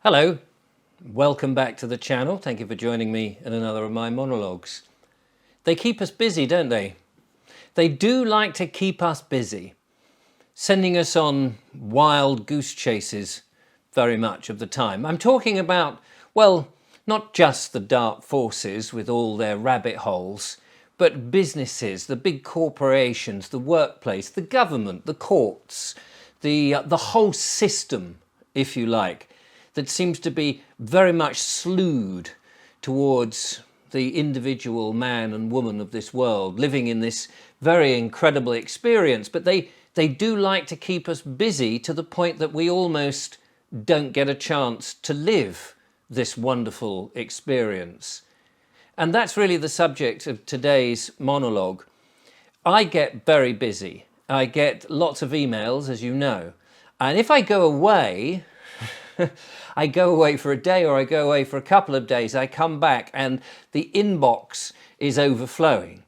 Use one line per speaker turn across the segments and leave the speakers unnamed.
Hello, welcome back to the channel. Thank you for joining me in another of my monologues. They keep us busy, don't they? They do like to keep us busy, sending us on wild goose chases very much of the time. I'm talking about, well, not just the dark forces with all their rabbit holes, but businesses, the big corporations, the workplace, the government, the courts, the whole system, if you like, that seems to be very much slewed towards the individual man and woman of this world, living in this very incredible experience. But they do like to keep us busy to the point that we almost don't get a chance to live this wonderful experience. And that's really the subject of today's monologue. I get very busy. I get lots of emails, as you know. And if I go away, I go away for a day or I go away for a couple of days, I come back and the inbox is overflowing.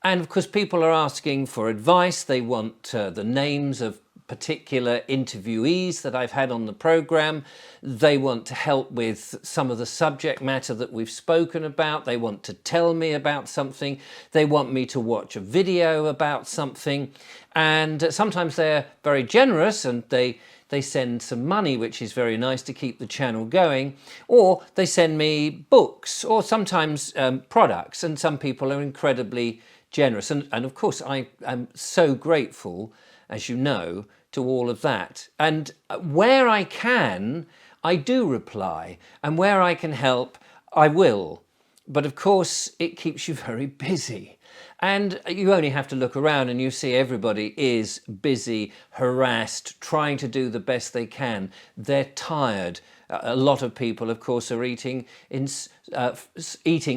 And of course, people are asking for advice. They want the names of particular interviewees that I've had on the program. They want to help with some of the subject matter that we've spoken about. They want to tell me about something. They want me to watch a video about something. And sometimes they're very generous and they send some money, which is very nice to keep the channel going, or they send me books or sometimes products, and some people are incredibly generous. And of course, I am so grateful, as you know, to all of that. And where I can, I do reply, and where I can help, I will. But of course, it keeps you very busy. And you only have to look around and you see everybody is busy, harassed, trying to do the best they can. They're tired. A lot of people, of course, are eating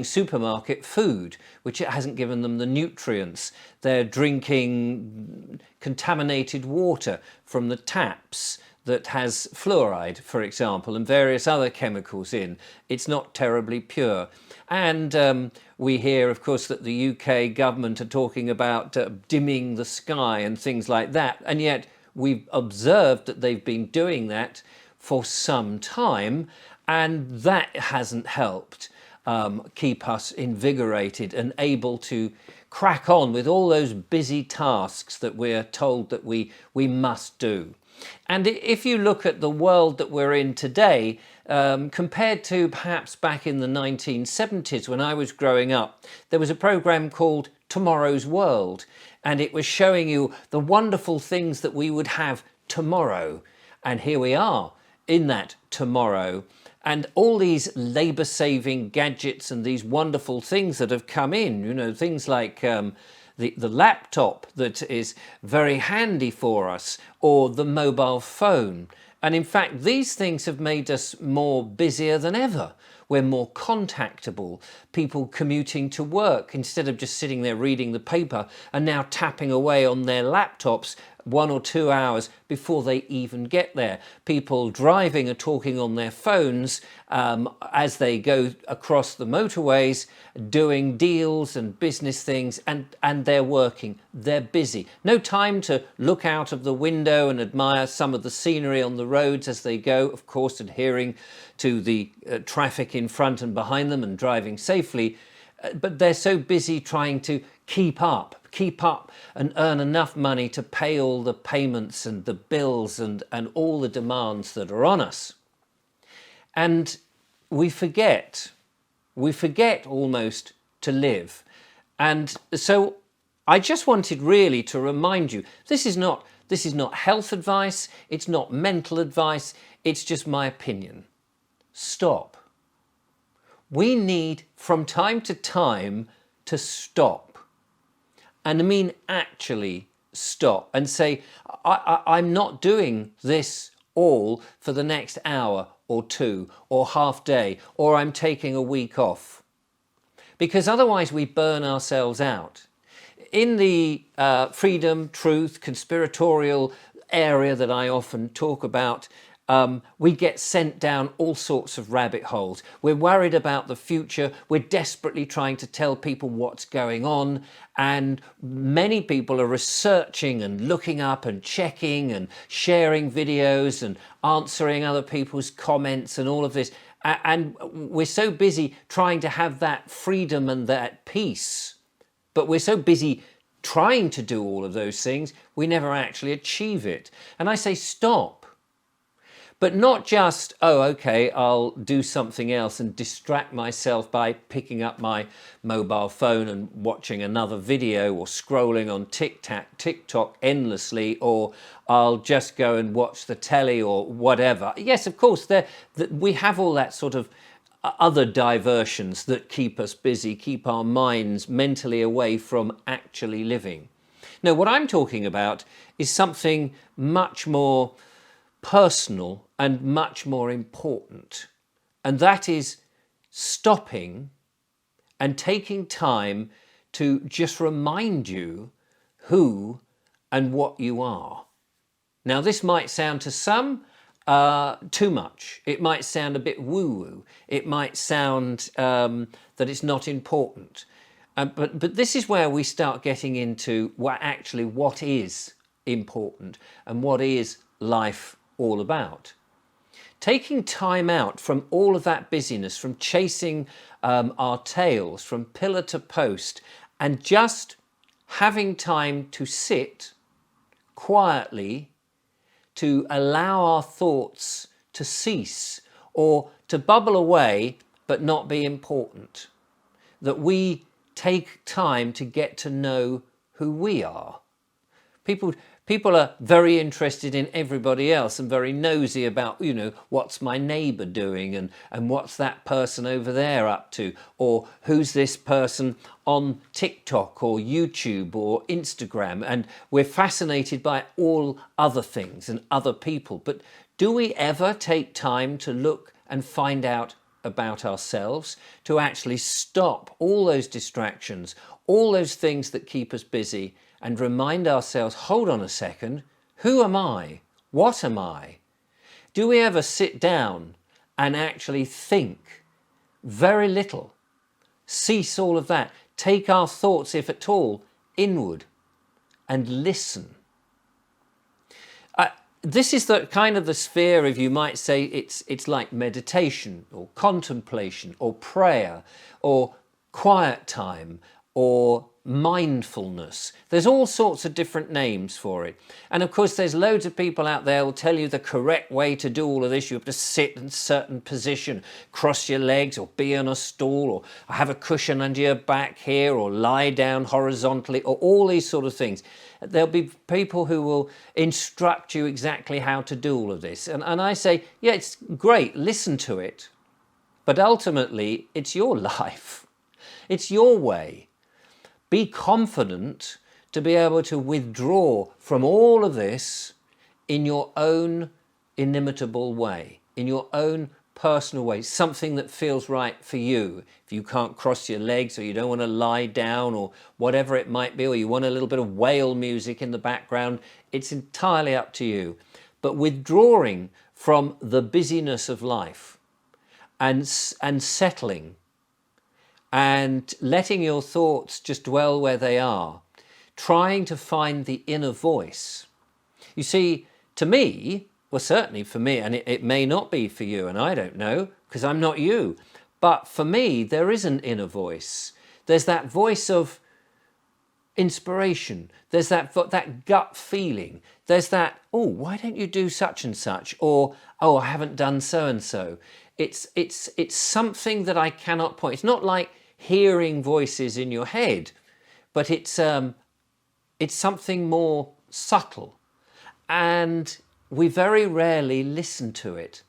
supermarket food, which hasn't given them the nutrients. They're drinking contaminated water from the taps that has fluoride, for example, and various other chemicals in. It's not terribly pure. And we hear, of course, that the UK government are talking about dimming the sky and things like that. And yet we've observed that they've been doing that for some time, and that hasn't helped keep us invigorated and able to crack on with all those busy tasks that we're told that we must do. And if you look at the world that we're in today, compared to perhaps back in the 1970s when I was growing up, there was a program called Tomorrow's World, and it was showing you the wonderful things that we would have tomorrow. And here we are in that tomorrow, and all these labour-saving gadgets and these wonderful things that have come in, you know, things like the laptop that is very handy for us, or the mobile phone. And in fact, these things have made us more busier than ever. We're more contactable. People commuting to work, instead of just sitting there reading the paper, are now tapping away on their laptops 1 or 2 hours before they even get there. People driving are talking on their phones as they go across the motorways, doing deals and business things, and they're working. They're busy. No time to look out of the window and admire some of the scenery on the roads as they go, of course, adhering to the traffic in front and behind them and driving safely. But they're so busy trying to keep up and earn enough money to pay all the payments and the bills and all the demands that are on us. And we forget almost to live. And so I just wanted really to remind you, this is not health advice, it's not mental advice, it's just my opinion. Stop. We need from time to time to stop. And I mean actually stop and say, I'm not doing this all for the next hour or two or half day, or I'm taking a week off. Because otherwise we burn ourselves out. In the freedom, truth, conspiratorial area that I often talk about, We get sent down all sorts of rabbit holes. We're worried about the future. We're desperately trying to tell people what's going on. And many people are researching and looking up and checking and sharing videos and answering other people's comments and all of this. And we're so busy trying to have that freedom and that peace. But we're so busy trying to do all of those things, we never actually achieve it. And I say, stop. But not just, oh, okay, I'll do something else and distract myself by picking up my mobile phone and watching another video or scrolling on TikTok endlessly, or I'll just go and watch the telly or whatever. Yes, of course, we have all that sort of other diversions that keep us busy, keep our minds mentally away from actually living. No, what I'm talking about is something much more personal and much more important. And that is stopping and taking time to just remind you who and what you are. Now, this might sound to some too much. It might sound a bit woo-woo. It might sound that it's not important. But this is where we start getting into what is important and what is life all about. Taking time out from all of that busyness, from chasing our tails from pillar to post, and just having time to sit quietly, to allow our thoughts to cease or to bubble away but not be important. That we take time to get to know who we are. People are very interested in everybody else and very nosy about, what's my neighbour doing and what's that person over there up to, or who's this person on TikTok or YouTube or Instagram. And we're fascinated by all other things and other people. But do we ever take time to look and find out about ourselves, to actually stop all those distractions, all those things that keep us busy, and remind ourselves, hold on a second, who am I? What am I? Do we ever sit down and actually think very little, cease all of that, take our thoughts, if at all, inward and listen? This is the kind of the sphere of, you might say, it's like meditation or contemplation or prayer or quiet time or mindfulness. There's all sorts of different names for it. And of course, there's loads of people out there who will tell you the correct way to do all of this. You have to sit in a certain position, cross your legs, or be on a stool, or have a cushion under your back here, or lie down horizontally, or all these sort of things. There'll be people who will instruct you exactly how to do all of this. And I say, yeah, it's great, listen to it. But ultimately, it's your life. It's your way. Be confident to be able to withdraw from all of this in your own inimitable way, in your own personal way, something that feels right for you. If you can't cross your legs, or you don't want to lie down, or whatever it might be, or you want a little bit of whale music in the background, it's entirely up to you. But withdrawing from the busyness of life and settling, and letting your thoughts just dwell where they are, trying to find the inner voice. You see, to me, well, certainly for me, and it may not be for you, and I don't know, because I'm not you, but for me, there is an inner voice. There's that voice of inspiration. There's that gut feeling. There's that, oh, why don't you do such and such? Or, oh, I haven't done so and so. It's something that I cannot point. It's not like hearing voices in your head, but it's something more subtle, and we very rarely listen to it.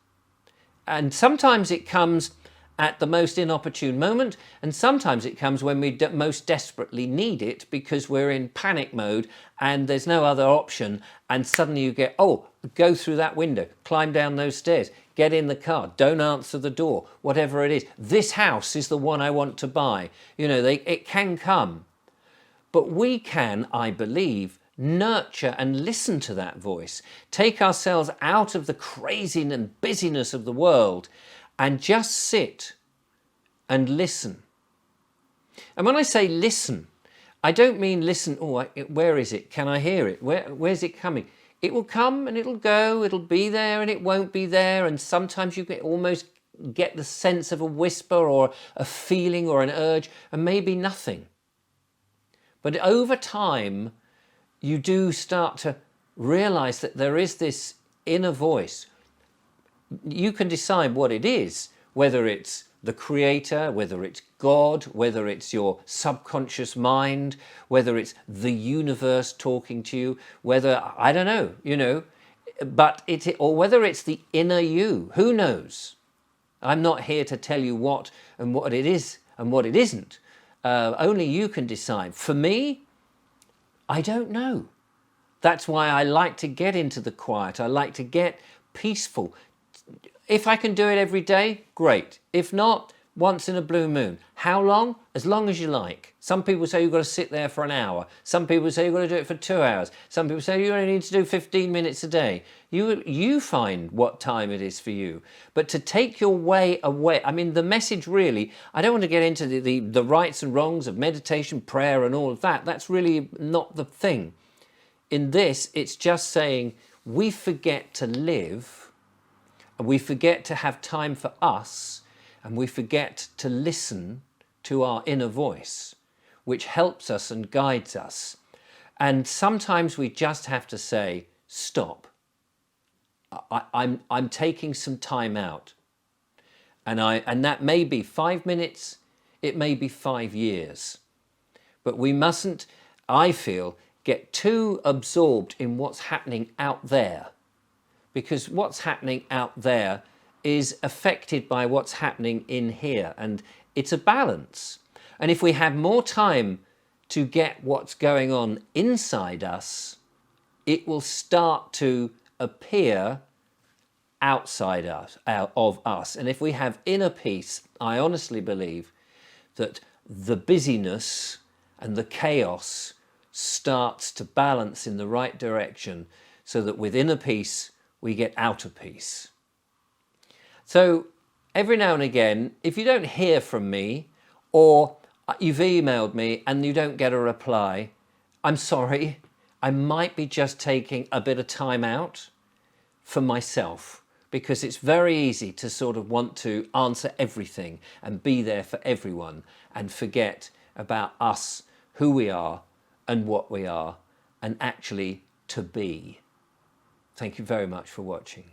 And sometimes it comes at the most inopportune moment, and sometimes it comes when we most desperately need it, because we're in panic mode and there's no other option, and suddenly you get, oh, go through that window, climb down those stairs, get in the car, don't answer the door, whatever it is. This house is the one I want to buy. It can come. But we can, I believe, nurture and listen to that voice. Take ourselves out of the craziness and busyness of the world and just sit and listen. And when I say listen, I don't mean listen, oh, where is it? Can I hear it? Where's it coming? It will come and it'll go, it'll be there and it won't be there. And sometimes you can almost get the sense of a whisper or a feeling or an urge, and maybe nothing. But over time, you do start to realize that there is this inner voice. You can decide what it is, whether it's the Creator, whether it's God, whether it's your subconscious mind, whether it's the universe talking to you, whether, I don't know, but or whether it's the inner you, who knows? I'm not here to tell you what it is and what it isn't. Only you can decide. For me, I don't know. That's why I like to get into the quiet. I like to get peaceful. If I can do it every day, great. If not, once in a blue moon. How long? As long as you like. Some people say you've got to sit there for an hour. Some people say you've got to do it for 2 hours. Some people say you only need to do 15 minutes a day. You find what time it is for you. But to take your way away, I mean, the message really, I don't want to get into the rights and wrongs of meditation, prayer and all of that. That's really not the thing. In this, it's just saying we forget to live, and we forget to have time for us, and we forget to listen to our inner voice, which helps us and guides us. And sometimes we just have to say, stop. I'm taking some time out. And that may be 5 minutes, it may be 5 years. But we mustn't, I feel, get too absorbed in what's happening out there. Because what's happening out there is affected by what's happening in here. And it's a balance. And if we have more time to get what's going on inside us, it will start to appear outside us, out of us. And if we have inner peace, I honestly believe that the busyness and the chaos starts to balance in the right direction, so that with inner peace, we get outer peace. So every now and again, if you don't hear from me, or you've emailed me and you don't get a reply, I'm sorry. I might be just taking a bit of time out for myself, because it's very easy to sort of want to answer everything and be there for everyone and forget about us, who we are and what we are, and actually to be. Thank you very much for watching.